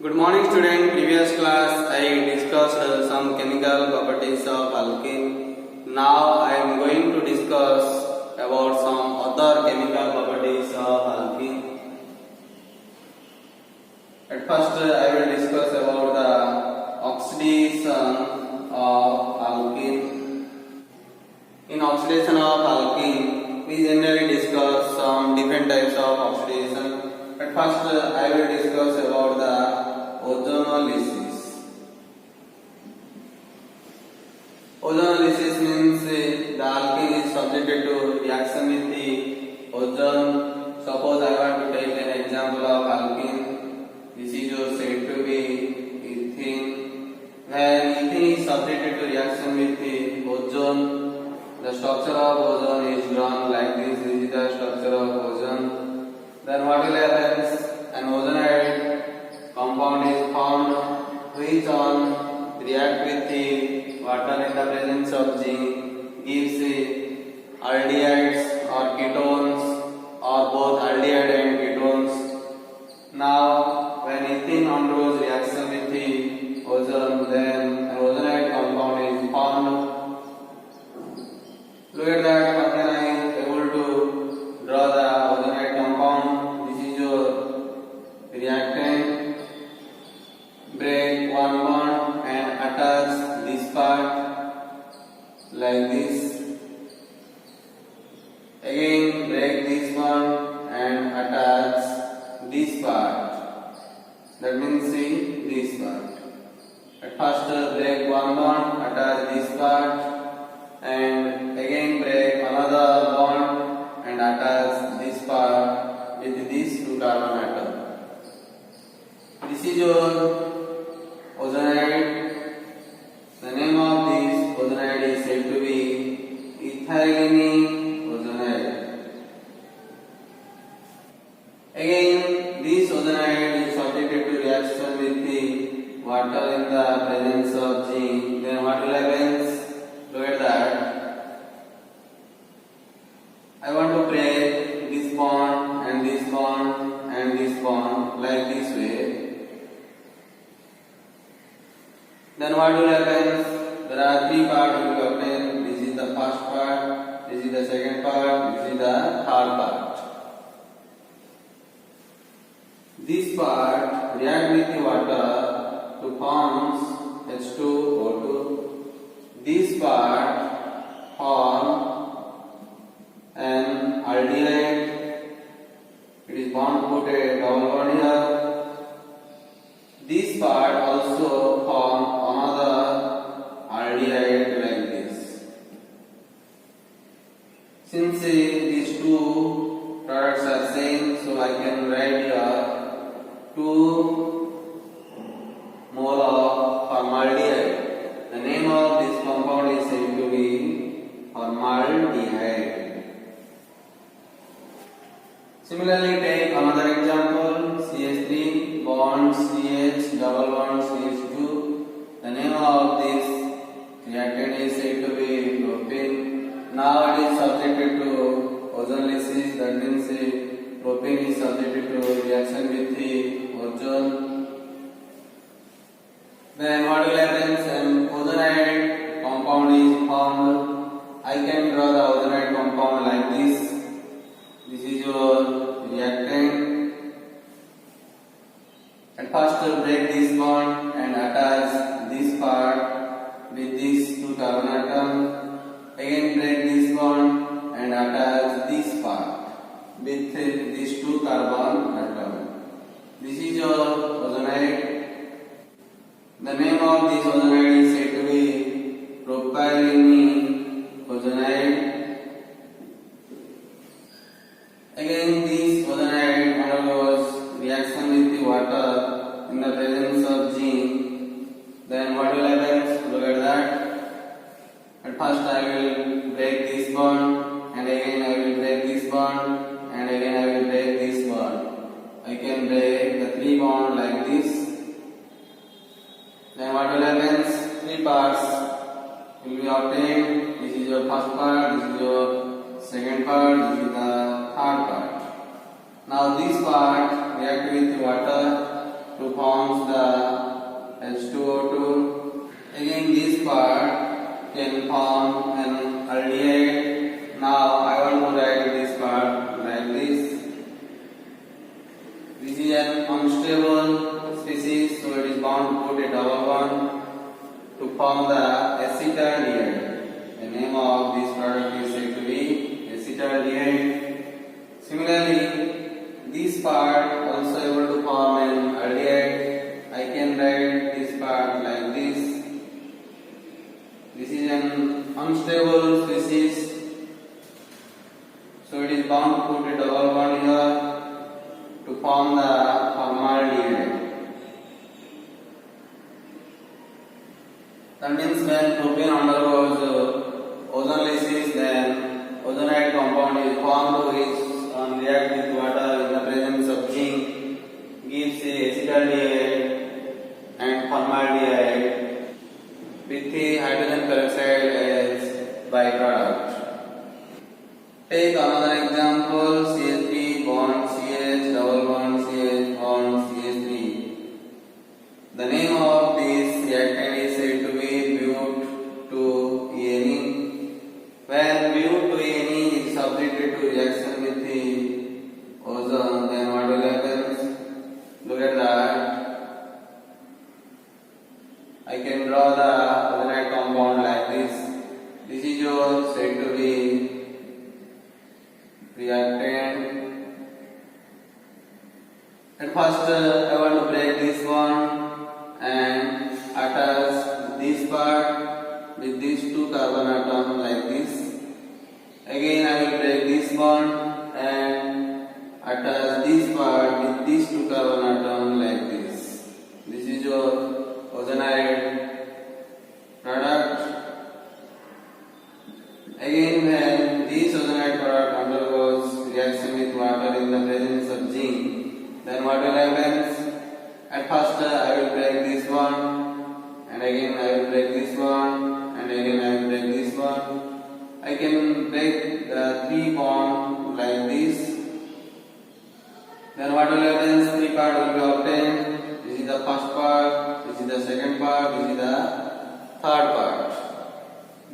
Good morning student. Previous class I discussed some chemical properties of alkene. Now I am going to discuss about some other chemical properties of alkene. At first I will discuss about the oxidation of alkene. In oxidation of alkene we generally discuss some different types of oxidation. At first I will discuss about the ozonolysis. Ozonolysis means the alkene is subjected to reaction with the ozone. Suppose I want to take an example of alkene. This is said to be ethene. When ethene is subjected to reaction with the ozone, the structure of ozone is drawn like this. This is the structure of ozone. Then what will happen? An ozonide compound is formed which on react with the water in the presence of zinc gives aldehydes or ketones or both aldehyde and ketones. Now when ethene undergoes reaction with the ozone, then an ozonide compound is formed. Look at that, when I am able to draw the ozonide compound. This is your reactant. Break one bond and attach this part like this. Again break this bond and attach this part. That means see this part. At first break one bond, attach this part, and again break another bond and attach this part with these two carbon atoms. This is your ozonide. The name of this ozonide is said to be ethylene ozonide. Again, this ozonide is subjected to reaction with the water in the presence of zinc. Then what will happen? Look at that. I want to break this bond and this bond and this bond like this way. Then what will happen? There are three parts will be obtained. This is the first part, this is the second part, this is the third part. This part react with the water to form H2O2. This part form an aldehyde. It is bond put a double bond here. This part also form another aldehyde like this. Since these two products are same, so I can write here 2 mole of formaldehyde. The name of this compound is said to be formaldehyde. Similarly, take another example. CH3 bond CH double bond CH2. The name of this reactant is said to be propane. Now it is subjected to ozonolysis. That means propane is subjected to reaction with the ozone. Then what will happen? An ozonide compound is formed. I can draw the ozonide compound like this. This is your reactant. At first break this bond and attach this part with these two carbon atoms. Again break this bond and attach this part with these two carbon atoms. This is your ozonide. The name of this ozonide is said to be propylene ozonide. Again this ozonide undergoes reaction with the water in the presence of zinc. Then what will happen? Look at that. At first I will break this bond and again I will break this bond and again I will break this bond. I can break the three bonds like this. Then what will happen? Three parts will be obtained. This is your first part, this is your second part, this is the third part. Now this part react with the water to form unstable species, so it is bound to put a double bond to form the acetaldehyde. The name of this product is said to be acetaldehyde. Similarly, this part also able to form an aldehyde. I can write this part like this. This is an unstable species, so it is bound to put a double bond here to form the formaldehyde. That means when propane undergoes ozonolysis, then ozonide compound is formed which react with water in the presence of zinc, gives a acetaldehyde and formaldehyde with the hydrogen peroxide as byproduct. Take another example, CH3 bond CH, double bond CH, bond CH3. The name of this reactant is said to be but-2-ene. When but-2-ene is subjected to reaction with the ozone, then what will happen? Look at that. I can draw the ozonide compound like this. This is your said to be reactant. At first, I want to break this one and attach this part with these two carbon atoms like this. Again, I will break this bond and attach this part with these two carbon atoms like this. This is your ozonide product. Again, when this ozonide product undergoes reaction with water in the presence of zinc, then what will happen? At first, I will break this one, and again I will break this one, and again I will break this one. I can break the three bonds like this. Then what will happen? Three parts will be obtained. This is the first part, this is the second part, this is the third part.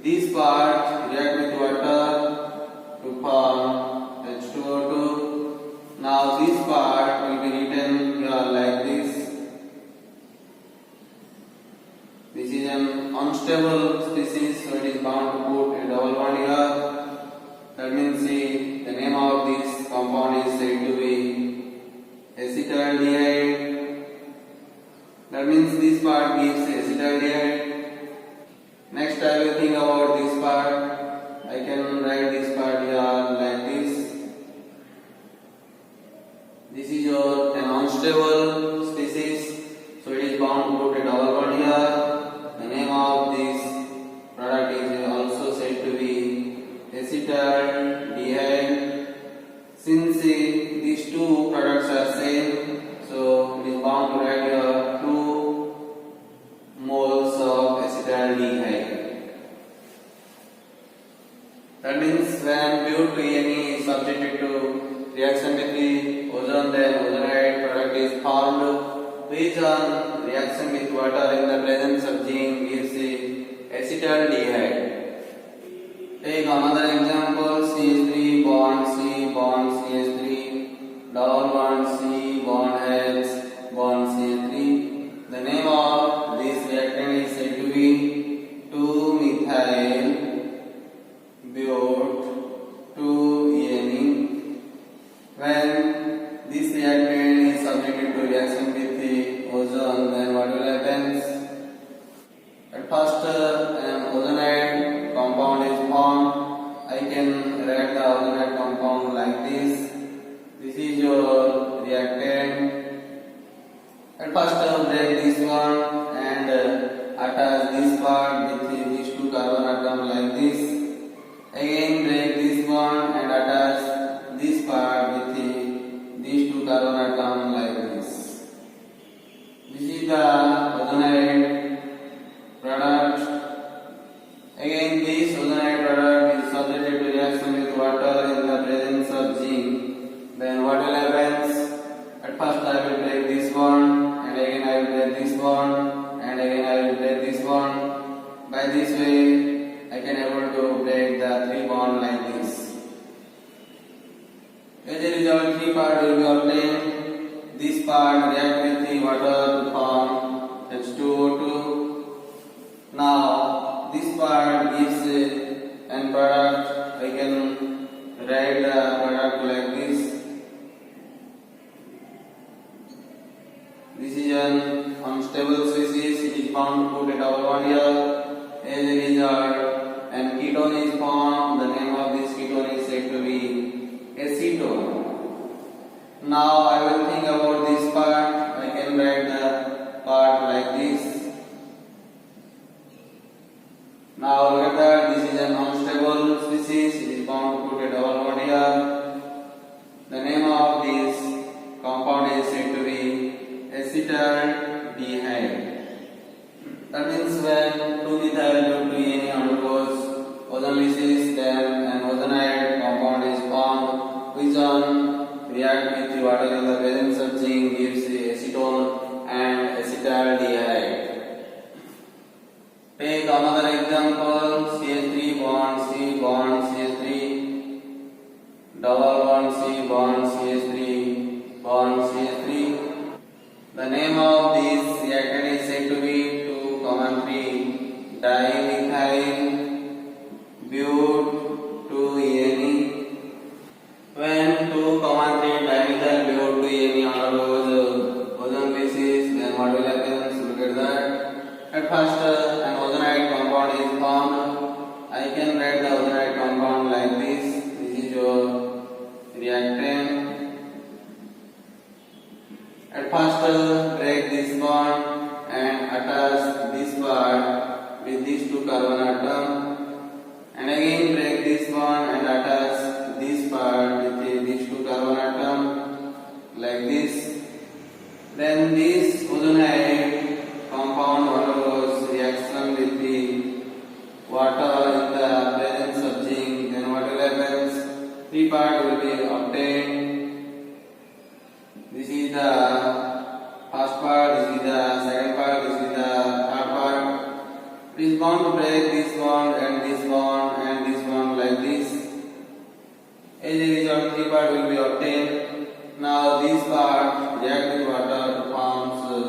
These parts react with water to form H2O2. Now this part will be written here like this. This is an unstable species, so it is bound to put a double bond here. That means the name of this compound is said to be acetaldehyde. That means this part gives acetaldehyde. Next, I will think about this part. I can write this part here like this. This is an unstable species, so it is bound to put a double bond here. The name of this product is also said to be acetaldehyde. Since these two products are same, so it is bound to write here 2 moles of acetaldehyde. That means when but-2-ene is subjected to reaction with the ozone, then ozonide product is formed, which on reaction with water in the presence of zinc gives acetaldehyde. Take another example, CH3 bond C bond CH3, double bond C bond H bond CH3. The name of this reactant is said to be 2-methyl but-2-ene. When this reactant is subjected to reaction with the ozone, then what will happen? At first, an ozonide compound is formed. I can write the ozonide compound like this. This is your reactant. At first, break this one and attach this part with these two carbon atoms like this. Again, break this one and attach this part with these two carbon atoms like this. This is the ozonide product. Again, this ozonide product is subjected to reaction with water in the presence of zinc. Then what will happen? At first I will break this one, and again I will break this one, and again I will break this one. By this way, I can able to break the three bonds like this. As a result, three parts will be obtained. This part react with This is an unstable species. It is found to put a double bond here. As a result, an ketone is formed. The name of this ketone is said to be acetone. Now I will think about this part. I can write the part like this. Now look at that. This is an unstable species. It is bound to put a double bond here. The name of this compound is said to be acetaldehyde. That means when 2-methyl-2-ene undergoes ozonolysis, then an ozonide compound is formed, which on react with the water in the presence of zinc gives the acetone and acetaldehyde. Take another example: CH3 bond C bond CH3, double bond C bond CH3 bond CH3. The name of this reactant is said to be 2,3-dimethyl bute-2-ene. When 2,3-dimethyl bute-2-ene undergoes ozonolysis, then what will happen? Look at that. At first, an ozonide compound is formed. I can write the ozonide compound like this. This is your reactant. At first, break this bond and attach this part with these two carbon atoms, and again break this bond and attach this part with these two carbon atoms like this. Then this ozonide compound undergoes reaction with the water in the presence of zinc. Then what will happen? Three parts will be obtained. This is the first part, this is the second part, this is the third part. It is bound to break this bond and this bond and this bond like this. As a result, three parts will be obtained. Now this part react with water forms the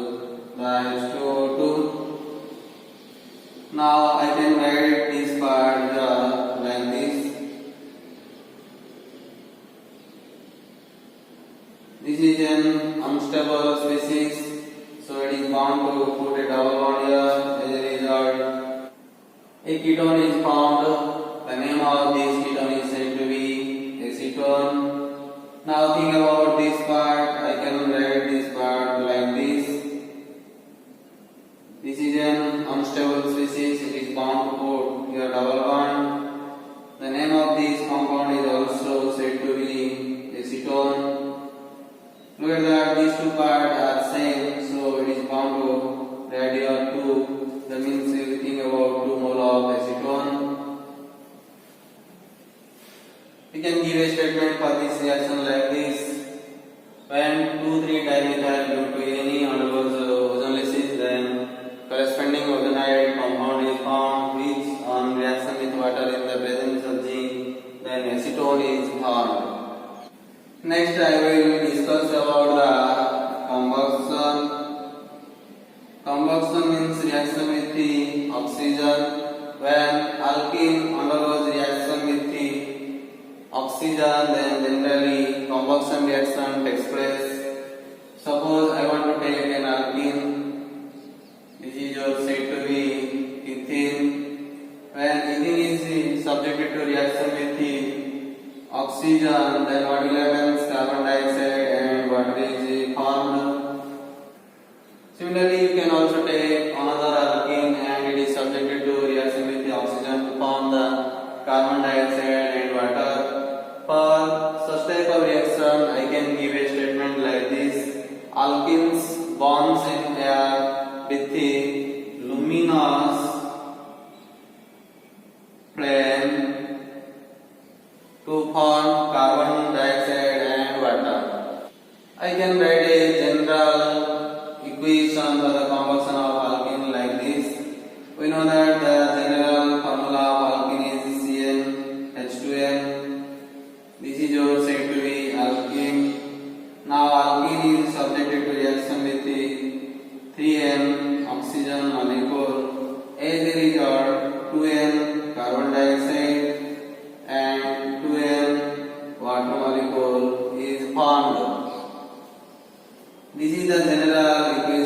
H2O2. Now I can write this part like this. This is an unstable species, so it is bound to put a double bond here. As a result, a ketone is formed. The name of this ketone is said to be acetone. Now think about this part. I can write this part like this. This is an unstable species. It is bound to put here double bond. The name of this compound is also said to be acetone. Look at that, these two parts are same, so it is bound to write here 2. That means you think about 2 mole of acetone. We can give a statement for this reaction like this. When 2,3-dimethyl bute-2-ene undergoes ozonolysis, then corresponding ozonide compound is formed, which on reaction with water in the presence of zinc, then acetone is formed. Next, I will discuss about the combustion. Combustion means reaction with the oxygen. When alkene undergoes reaction with the oxygen, then generally combustion reaction takes place. Suppose I want to take an alkene. This is said to be ethene. When ethene is subjected to reaction with the oxygen, then what will happen? Carbon dioxide and water is formed. Similarly, you can also take another alkene and it is subjected to reaction with the oxygen to form the carbon dioxide and water. For such type of reaction, I can give a statement like this: alkenes bonds in air with the luminous flame to form carbon dioxide and water. I can write a general equation for the combustion of alkene like this. We know that the general formula of alkene is CnH2n. This is said to be alkene. Now alkene is subjected to reaction with the 3n oxygen molecule. As a result, 2n carbon dioxide and 2n water molecule is formed. This is the general equation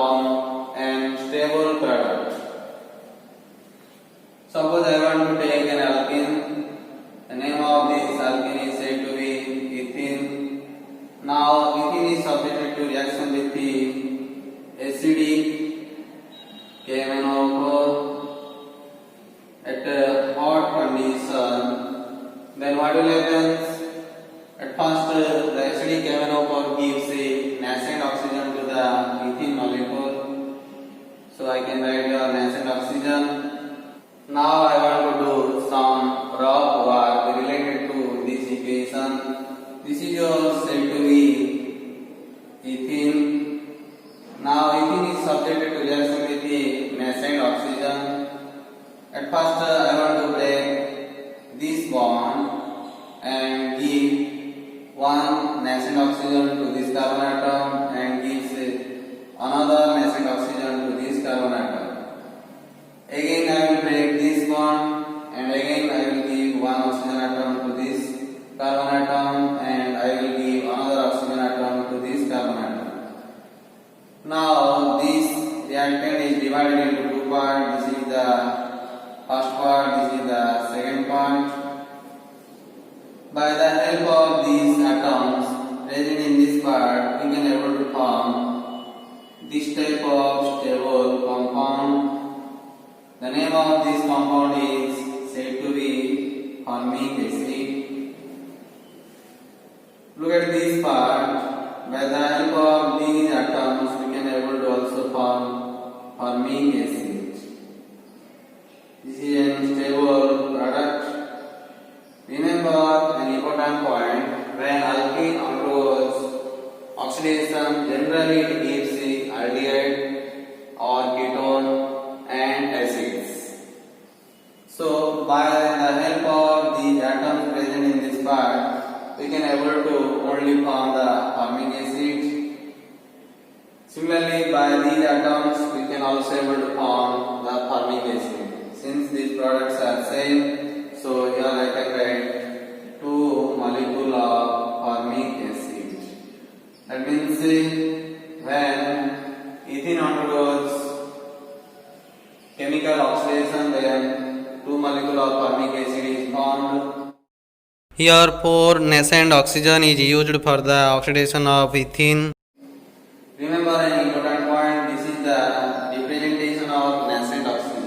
form an stable product. Suppose I want to take an alkene. The name of this alkene is said to be ethene. Now ethene is subjected to reaction with the acidic KMnO4 at a hot condition. Then what will happen? At first the acidic KMnO4 gives a nascent oxygen to the ethene molecule. So I can write your nascent oxygen. Now I want to do some rough work related to this equation. This is your said to be ethene. Now ethene is subjected to reaction with the nascent oxygen. At first I want to break this bond and give one nascent oxygen to this carbon atom and gives another nascent oxygen to this carbon atom. Again I will break this bond and again I will give one oxygen atom to this carbon atom and I will give another oxygen atom to this carbon atom. Now this reactant is divided into two parts. This is the first part, this is the second part. By the help of these atoms present in this part, we can able to form this type of stable compound. The name of this compound is said to be formic acid. Look at this part. By the help of these atoms, we can able to also form formic acid. This is a stable product. Remember an important point: when alkene undergoes oxidation, generally it gives the aldehyde or ketone and acids. So by the help of these atoms present in this part, we can able to only form the formic acid. Similarly, by these atoms we can also able to form the formic acid. Since these products are same, so here I can write 2 molecules of formic acid. That means when ethene undergoes chemical oxidation, then 2 molecules of formic acid is formed. Here 4 nascent oxygen is used for the oxidation of ethene. Remember an important point, this is the representation of nascent oxygen.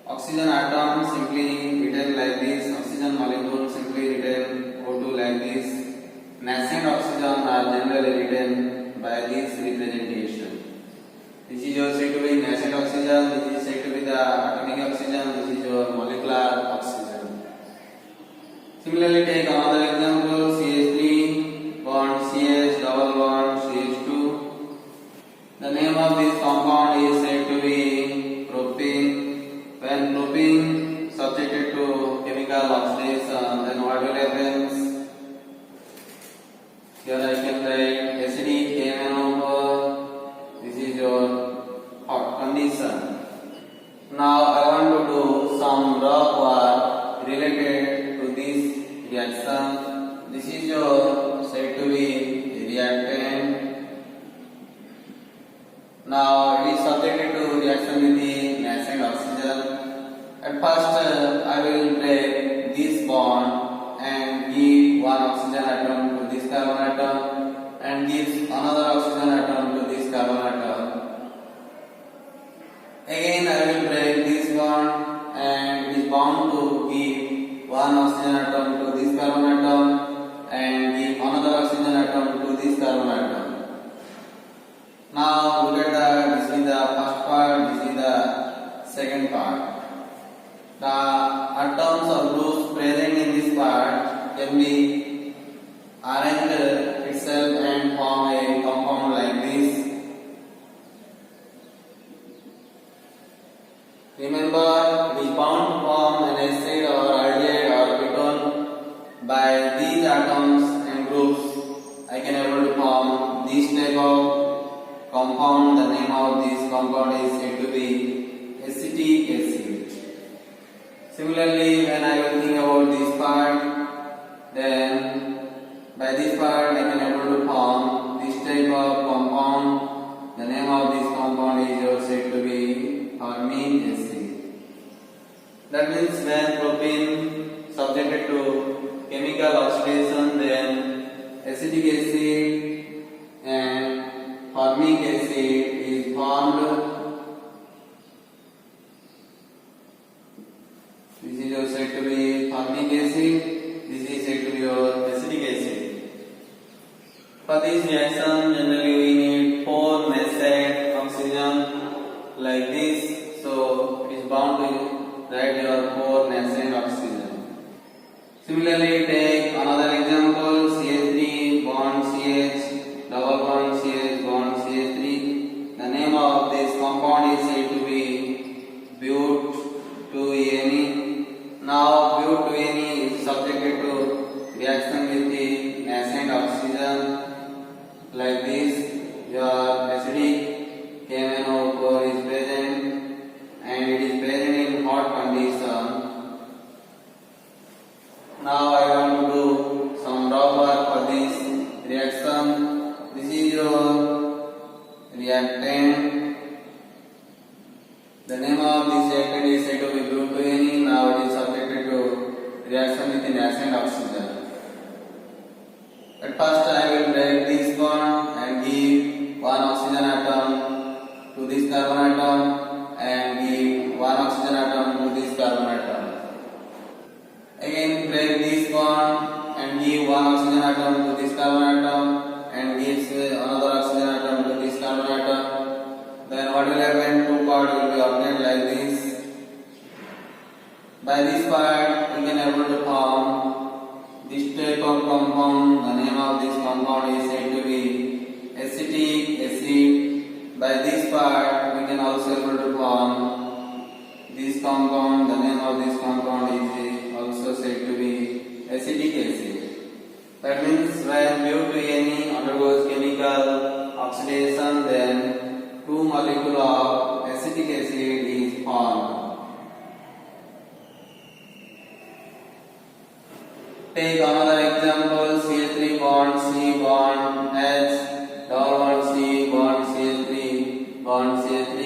Oxygen atom simply written like this, oxygen molecule simply written O2 like this. Nascent oxygen are generally written by this representation. This is your said to be nascent oxygen, this is said to be the atomic oxygen, this is your molecular oxygen. Similarly, take another example, CH3 bond CH double bond CH2. The name of this compound is said to be propene. When propene subjected to chemical oxidation, then what will happen? Here I can write acidic KMnO4. This is your hot condition. Now I want to do some rough work related to this reaction. This is your said to be reactant. Now it is subjected to reaction with the nascent oxygen. At first I will break this bond and give one oxygen atom to this carbon atom and give another oxygen atom to this carbon atom. Again I will break this bond and it is bound to give one oxygen atom to this carbon atom and give another oxygen atom to this carbon atom. Now look at this is the first part, this is the second part. The atoms or groups present in this part can be arranged itself and form a compound like this. Remember, it is bound to form an acid or aldehyde or ketone. By these atoms and groups, I can able to form this type of compound. The name of this compound is said to be acetic acid. Similarly, when I will think about this part, then by this part I can able to form this type of compound. The name of this compound is said to be forming acid. That means when propene subjected to chemical oxidation, then acetic acid and formic acid is formed. This is said to be formic acid. This is said to be your acetic acid. For this reaction, generally we need 4 nascent oxygen like this. So it is bound to write your 4 nascent oxygen. Similarly, take another example: CH3 bond CH, double bond CH bond CH3. The name of this compound is said to be but2ene. Now but2ene is subjected to reaction with the nascent oxygen like this. Your acidic KMnO4 is present and it is present in hot condition. Now I want to do some raw work for this reaction. This is your reactant. The name of this reactant is said to be but2ene. Now it is subjected to reaction with the nascent oxygen. At first I will break this bond and give one oxygen atom to this carbon atom and give one oxygen atom to this carbon atom. Again break this bond and give one oxygen atom to this carbon atom and gives another oxygen atom to this carbon atom. Then what will happen? 2 parts will be obtained like this. By this part we can able to form this type of compound. The name of this compound is said to be acetic acid. By this part we can also able to form this compound. The name of this compound is also said to be acetic acid. That means when but2ene undergoes chemical oxidation, then 2 molecules of acetic acid is formed. Take another example: CH3 bond C bond H, double bond C bond CH3 bond CH3.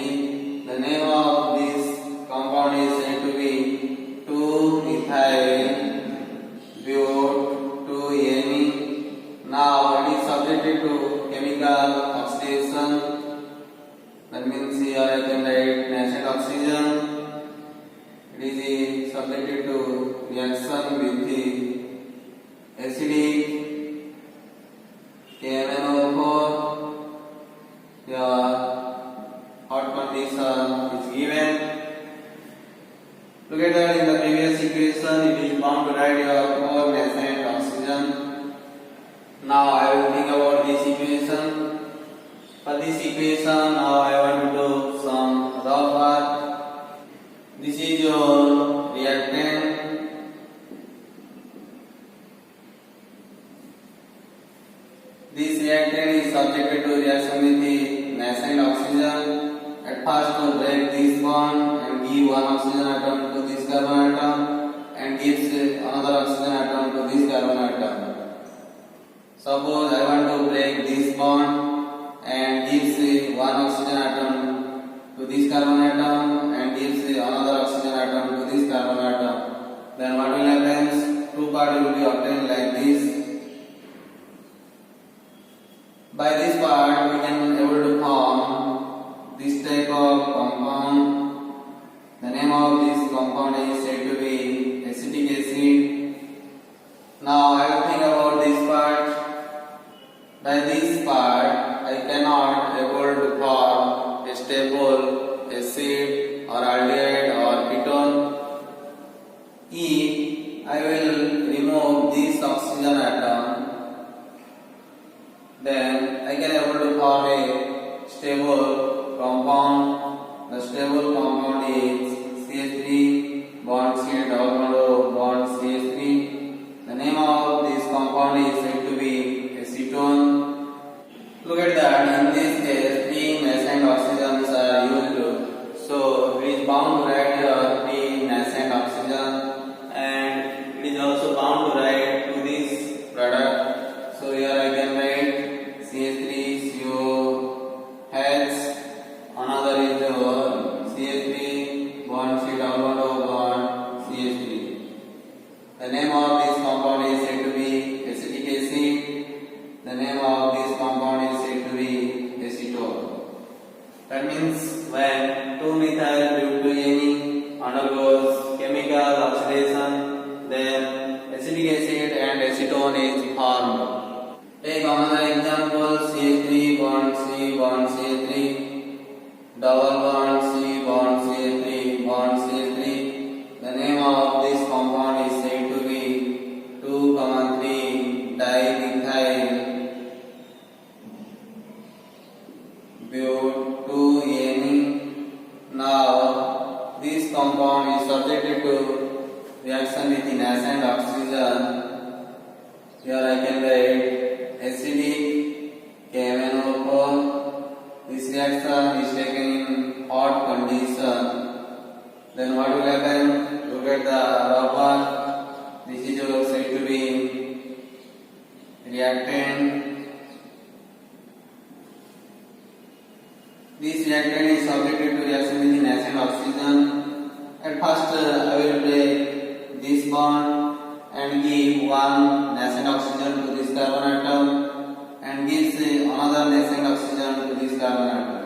The name of this compound is said to be 2-methyl but2ene. Now it is subjected to chemical oxidation. That means here I can write nascent oxygen. It is subjected to reaction with the acidic KMnO4. Your hot condition is given. Look at that, in the previous equation it is bound to write your 4 nascent oxygen. Now I will think about this equation. For this equation, now I want to do some raw work. This is your reactant. This reactant is subjected to reaction with the nascent oxygen. At first to break this bond and give one oxygen atom to this carbon atom and gives another oxygen atom to this carbon atom. Suppose I want to break this bond and gives one oxygen atom to this carbon atom and gives another oxygen atom to this carbon atom. Then what will happen? 2 parts will be obtained like this. By this part we can able to form this type of compound. The name of this compound is said to be acetic acid. Now I will think about this part. By this part I cannot able to form a stable acid or aldehyde or ketone. If I will remove this oxygen atom, then I can able to form a stable compound. The stable compound is CH3 bond C double bond O bond CH3. The name of this compound is said to be acetone. Look at that. In this case, 3 nascent oxygens are used. So it is bound to write here 3 nascent oxygen, and it is also bound to write to this product. So here I can write CH3COH means when 2-methyl-butadiene undergoes chemical oxidation, then acetic acid and acetone is formed. Take another example: CH3 bond C bond CH3, double bond C bond CH3 bond CH3. The name of this compound is said to be 2,3 dimethyl butadiene. Now, this compound is subjected to reaction with nascent oxygen. Here I can write acidic KMnO4. This reaction is taken in hot condition. Then what will happen? Look at the rubber. This is said to be reactant. This reactant is subjected to reaction with nascent oxygen. At first, I will break this bond and give one nascent oxygen to this carbon atom and gives another nascent oxygen to this carbon atom.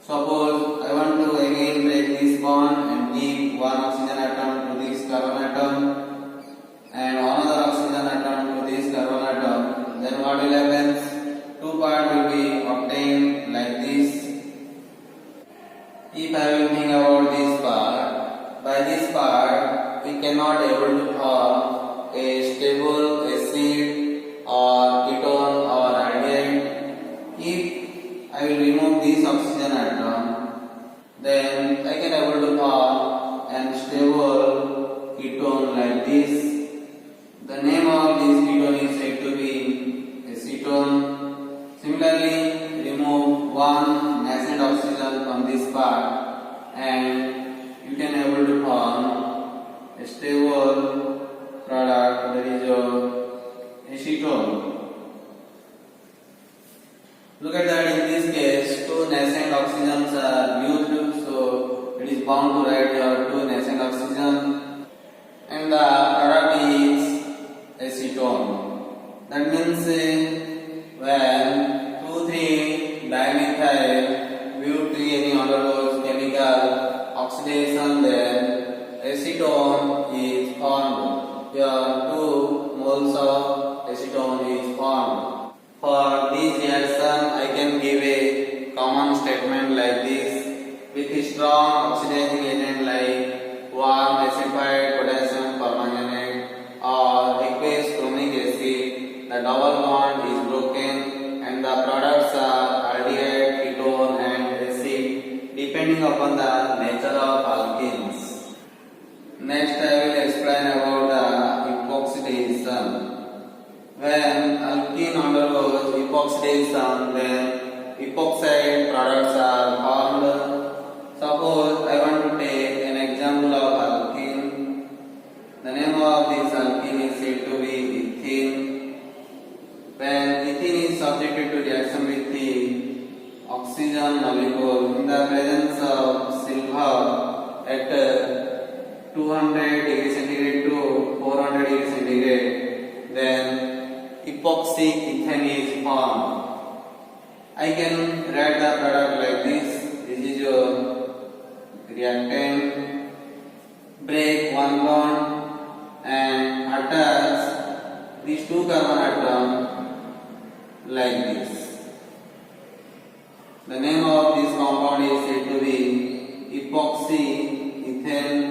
Suppose I want to again break this bond and give one oxygen atom to this carbon atom and another oxygen atom to this carbon atom. Then what will happen? Two parts will be obtained like this. If I will think about this part, by this part we cannot able to form a stable acid or ketone or aldehyde. If I will remove this oxygen atom, then I can able to form an stable ketone like this. The name of this ketone is said to be acetone. Similarly, remove one nascent oxygen from this part and you can able to form a stable product, that is acetone. Look at that, in this case two nascent oxygens are used, so it is bound to write here two nascent oxygen and the product is acetone. That means when 2,3 dimethyl butadiene undergoes chemical oxidation, then acetone is formed. Here 2 moles of acetone is formed. For this reaction, I can give a common statement like this: with a strong oxidizing agent like warm acidified potassium permanganate or aqueous chromic acid, the double bond is broken and the products are aldehyde, ketone and acid depending upon the nature of alkenes. Next I will explain about the epoxidation. When alkene undergoes epoxidation, then epoxide products are formed. Suppose I want to take an example of alkene. The name of this alkene is said to be ethene. When ethene is subjected to reaction with the oxygen molecule in the presence of silver at 200 degrees centigrade to 400 degrees centigrade, then epoxy ethane is formed. I can write the product like this. This is your reactant. Break one bond and attach these two carbon atoms like this. The name of this compound is said to be epoxy ethane.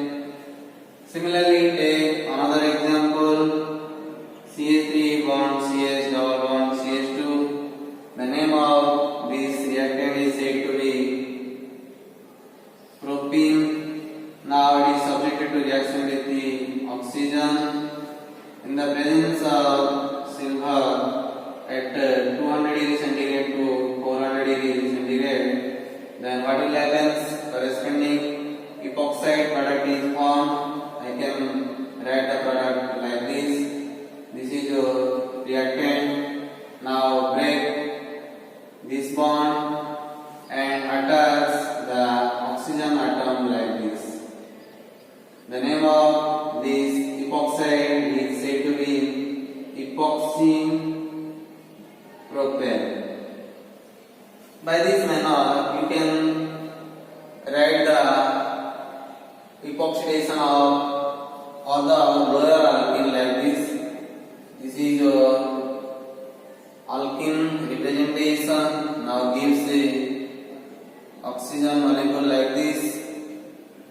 Similarly, take another example: CH3 bond CH double bond CH2. The name of this reactant is said to be propene. Now it is subjected to reaction with the oxygen in the presence of silver at 200 degrees centigrade to 400 degrees centigrade. Then what will happen? Corresponding epoxide product is formed. I can write the product like this. This is your reactant. Now break this bond and attach the oxygen atom like this. The name of this epoxide is said to be epoxy propane. By this manner, you can oxygen molecule like this.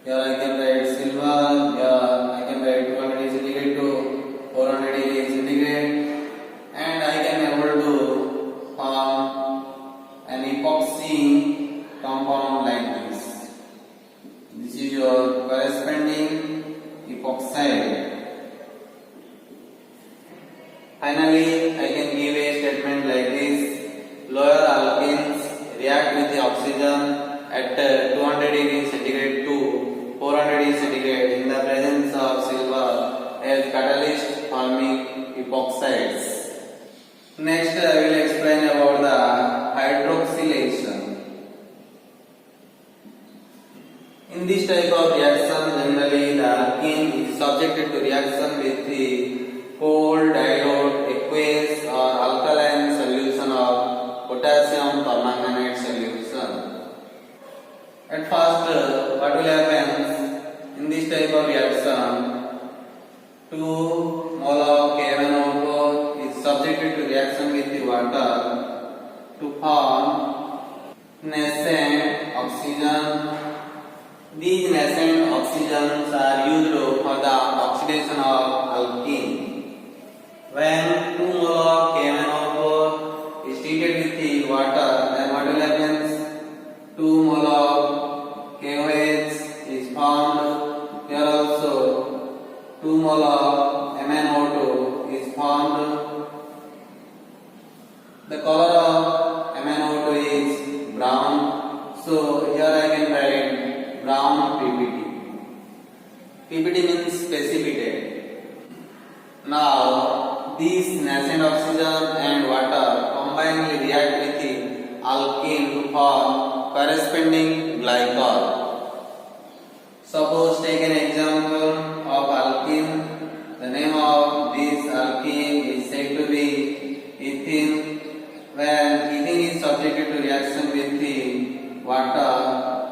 Here I can write silver. Here I can write 200 degree centigrade to 400 degree centigrade, and I can able to form an epoxy compound like this. This is your corresponding epoxide. Finally, I can give a statement like this: lower alkenes react with the oxygen at 200 degree centigrade to 400 degree centigrade in the presence of silver as catalyst forming epoxides. Next, I will explain about the hydroxylation. In this type of reaction, generally the alkene is subjected to reaction with the cold, dilute, aqueous or alkaline solution of potassium permanganate solution. At first, what will happen in this type of reaction? 2 mole of KMnO4 is subjected to reaction with the water to form nascent oxygen. These nascent oxygens are used for the oxidation of alkene. When 2 mole of KMnO4 is treated with the water, then what will happen? 2 mole of KOH is formed. Here also 2 mole of MnO2 is formed. The color of MnO2 is brown. So here I can write brown PPT. PPT means precipitate. Now these nascent oxygen and water combinedly react with the alkene to form corresponding glycol. Suppose take an example of alkene. The name of this alkene is said to be ethene. When ethene is subjected to reaction with the water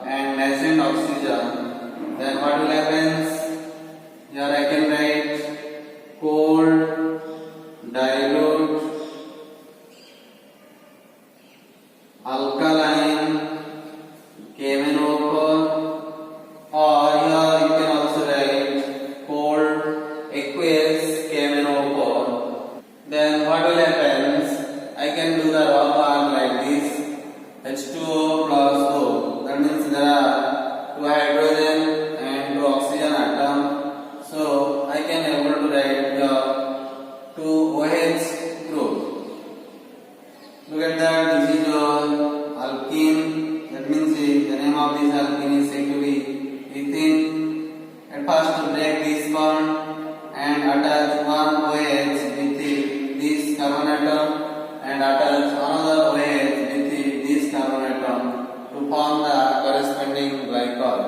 and nascent oxygen, then what will happen? Here I can write cold, dilute, alkaline KMnO4, or here you can also write cold, aqueous KMnO4. Then what will happen? I can do the raw part like this: H2O plus O. That means there are 2 hydrogen and 2 oxygen atom. So I can able to write the 2 OH group. Look at that. This is your alkene. That means the name of this alkene is said to be ethene. At first, to break this bond and attach one OH with this carbon atom and attach another OH with this carbon atom to form the corresponding glycol.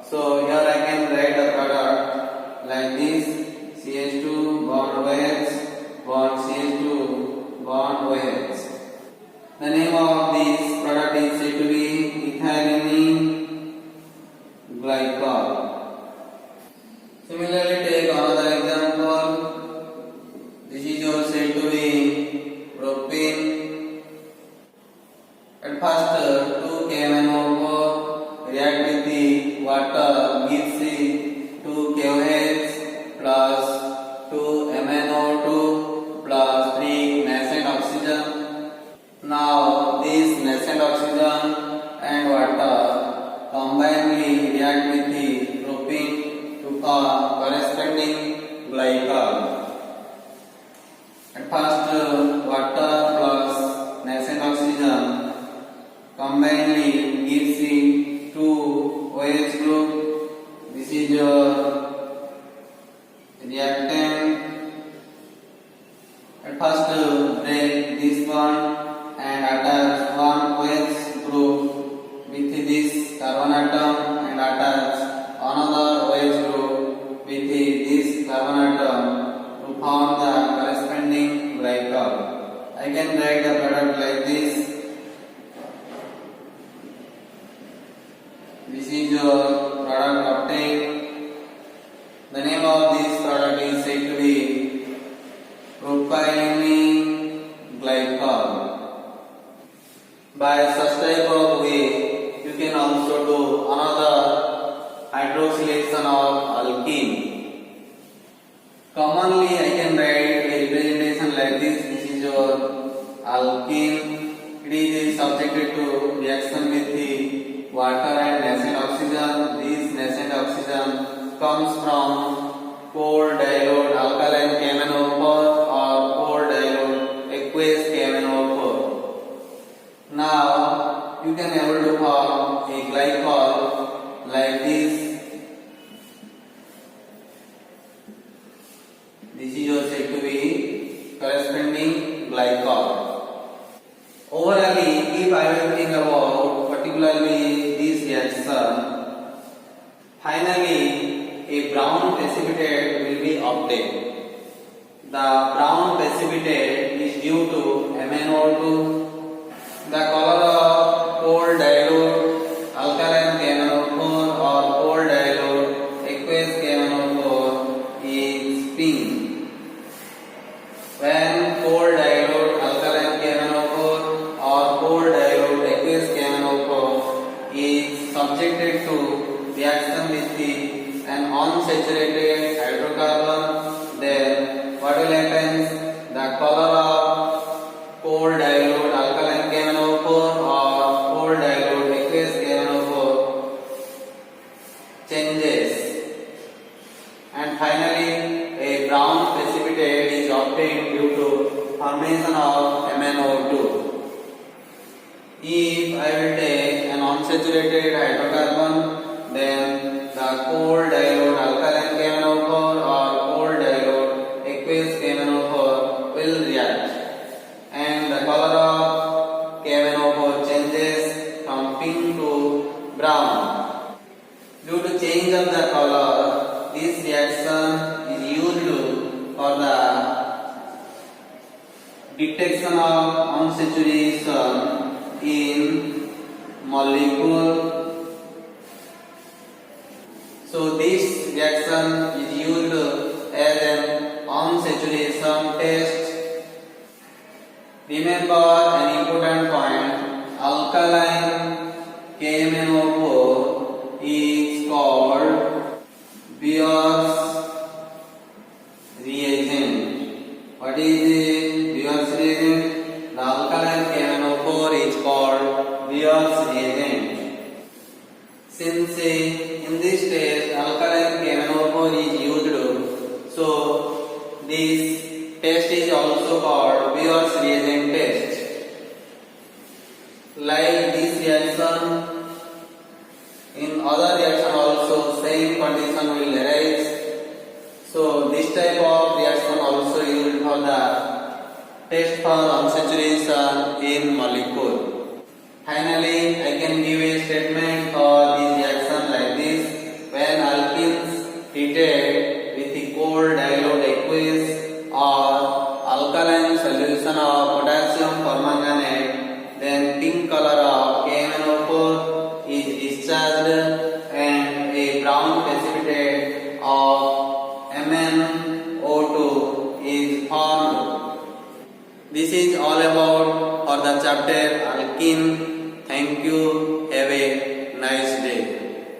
So here I can write the product like this: CH2 bond OH bond CH2 bond OH. The name of this product is said to be ethylene glycol. Similarly, take another example. This is your said to be propane. At first, 2 KMnO4 react with the water, gives the 2 KOH plus 2 MnO2 plus 3 nascent oxygen. Now this nascent oxygen and water combinedly react with the propane to form corresponding glycol. At first, water plus nascent oxygen combinedly gives the 2 OH group. This is your reactant. At first, break this bond and attach one OH group with this carbon atom and attach another OH group with this carbon atom to form the corresponding glycol. I can write the product like this: this is your product obtained. The name of this product is said to be propylene glycol. By such type of way, you can also do another hydroxylation of alkene. Commonly I can write a representation like this. This is your alkene. It is subjected to reaction with the water and nascent oxygen. This nascent oxygen comes from cold dilute alkaline KMnO4 or cold dilute aqueous KMnO4. Now you can able to form a glycol like this. This is your said to be corresponding glycol. Overall, if I will think about particularly this reaction, finally a brown precipitate will be obtained. The brown precipitate is due to MnO2. The color of cold dilute alkaline KMnO4 or cold dilute aqueous KMnO4 is pink. When cold dilute alkaline KMnO4 or cold dilute aqueous KMnO4 is subjected to reaction with an unsaturated hydrocarbon, then what will happen? The color of cold dilute alkaline KMnO4 or cold dilute aqueous KMnO4 changes, and finally a brown precipitate is obtained due to formation of MnO2. If I will take an unsaturated hydrocarbon, then the cold dilute alkaline KMnO4 or cold dilute aqueous KMnO4 will react, and the color of KMnO4 changes from pink to brown. Due to change of the color, this reaction is used for the detection of unsaturation in molecule. So this reaction is used as an unsaturation test. Remember an important point: alkaline KMnO4 is called Beer's reagent. What is the Beer's reagent? The alkaline KMnO4 is called Beer's reagent. Since in this test alkaline KMnO4 is used, so this test is also called Beer's reagent test. Like this reaction, in other reaction also same condition will arise. So this type of reaction also used for the test for unsaturation in molecule. Finally, I can give a statement for this reaction like this: when alkenes heated with the cold dilute aqueous or alkaline solution of potassium permanganate, then pink color of KMnO4 is discharged and a brown precipitate of MnO2 is formed. This is all about for the chapter alkene. Thank you.